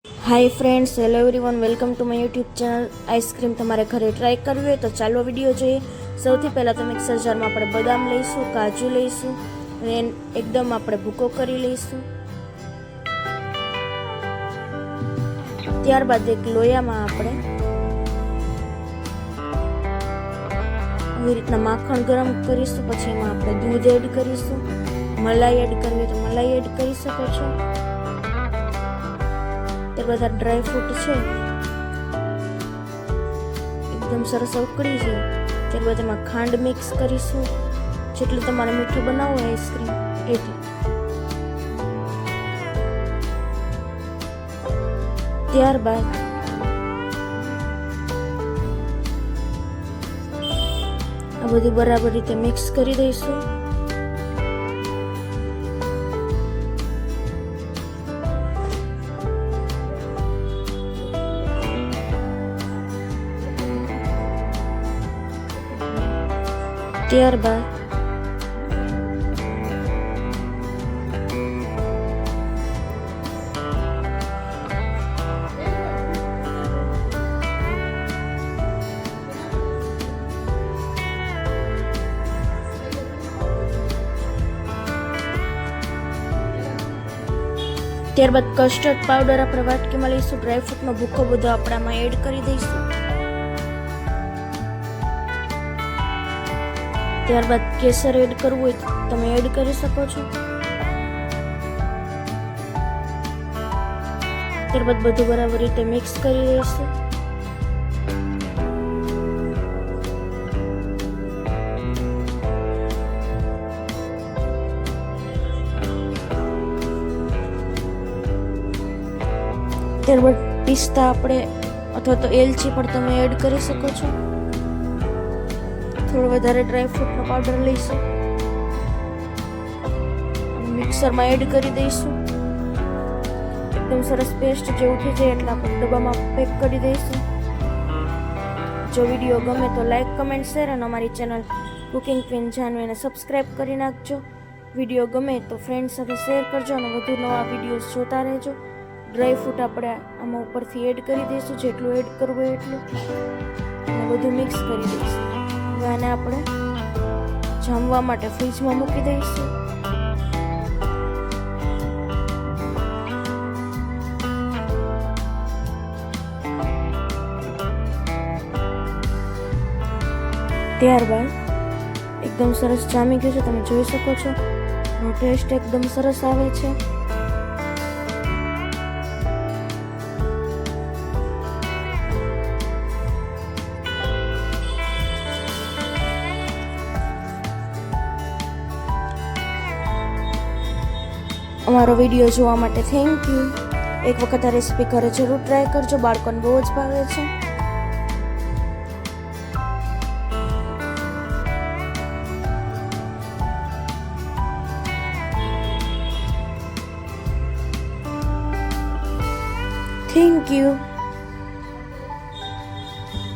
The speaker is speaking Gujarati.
Hi friends, hello everyone, welcome to my YouTube channel. Ice cream તમારે ઘરે ટ્રાય કરવી હોય તો ચાલો વિડીયો જોઈએ. સૌથી પહેલાં તો મિક્સર જારમાં આપણે બદામ લઈશું, કાજુ લઈશું અને એકદમ આપણે ભૂકો કરી લઈશું. ત્યારબાદ એક લોયામાં આપણે આવી રીતના માખણ ગરમ કરીશું. પછી એમાં આપણે દૂધ એડ કરીશું. મલાઈ એડ કરવી હોય તો મલાઈ એડ કરી શકો છો. બધા ડ્રાય ફ્રૂટ છે એકદમ સરસ ઉકળી છે. ત્યારબાદ એમાં ખાંડ મિક્સ કરીશું, જેટલું તમારે મીઠું બનાવવું હોય આઈસ્ક્રીમ એટલું. ત્યારબાદ આ બધું બરાબર રીતે મિક્સ કરી દઈશું. ત્યારબાદ કસ્ટર્ડ પાવડર આપણે વાટકીમાં લઈશું. ડ્રાયફ્રૂટનો ભૂકો બધો આપણે આમાં એડ કરી દઈશું. ત્યારબાદ કેસર એડ કરવું હોય તો તમે એડ કરી શકો છો. ત્યારબાદ બધું બરાબર રીતે મિક્સ કરી દઈશું. ત્યારબાદ પિસ્તા આપણે અથવા તો એલચી પણ તમે એડ કરી શકો છો. થોડો વધારે ડ્રાયફ્રૂટનો પાવડર લઈશું, મિક્સરમાં એડ કરી દઈશું. એકદમ સરસ પેસ્ટ જેવું થઈ જાય એટલે આપણે ડબ્બામાં પેક કરી દઈશું. જો વિડીયો ગમે તો લાઈક, કમેન્ટ, શેર અને અમારી ચેનલ કુકિંગ ક્વીન જાનવીને સબસ્ક્રાઈબ કરી નાખજો. વિડીયો ગમે તો ફ્રેન્ડ સાથે શેર કરજો અને વધુ નવા વિડીયોઝ જોતા રહેજો. ડ્રાયફ્રૂટ આપણે આમાં ઉપરથી એડ કરી દઈશું, જેટલું એડ કરવું હોય એટલું, અને બધું મિક્સ કરી દઈશું. હવે આને આપણે જામવા માટે ફ્રીજમાં મૂકી દઈશું. ત્યારબાદ એકદમ સરસ જામી ગયું છે, તમે જોઈ શકો છો. એનો ટેસ્ટ એકદમ સરસ આવે છે. અમારો વિડીયો જોવા માટે થેન્ક યુ. એક વખત આ રેસીપી ઘરે જરૂર ટ્રાય કરજો, બાળકોને બહુ જ ભાવે છે. Thank you.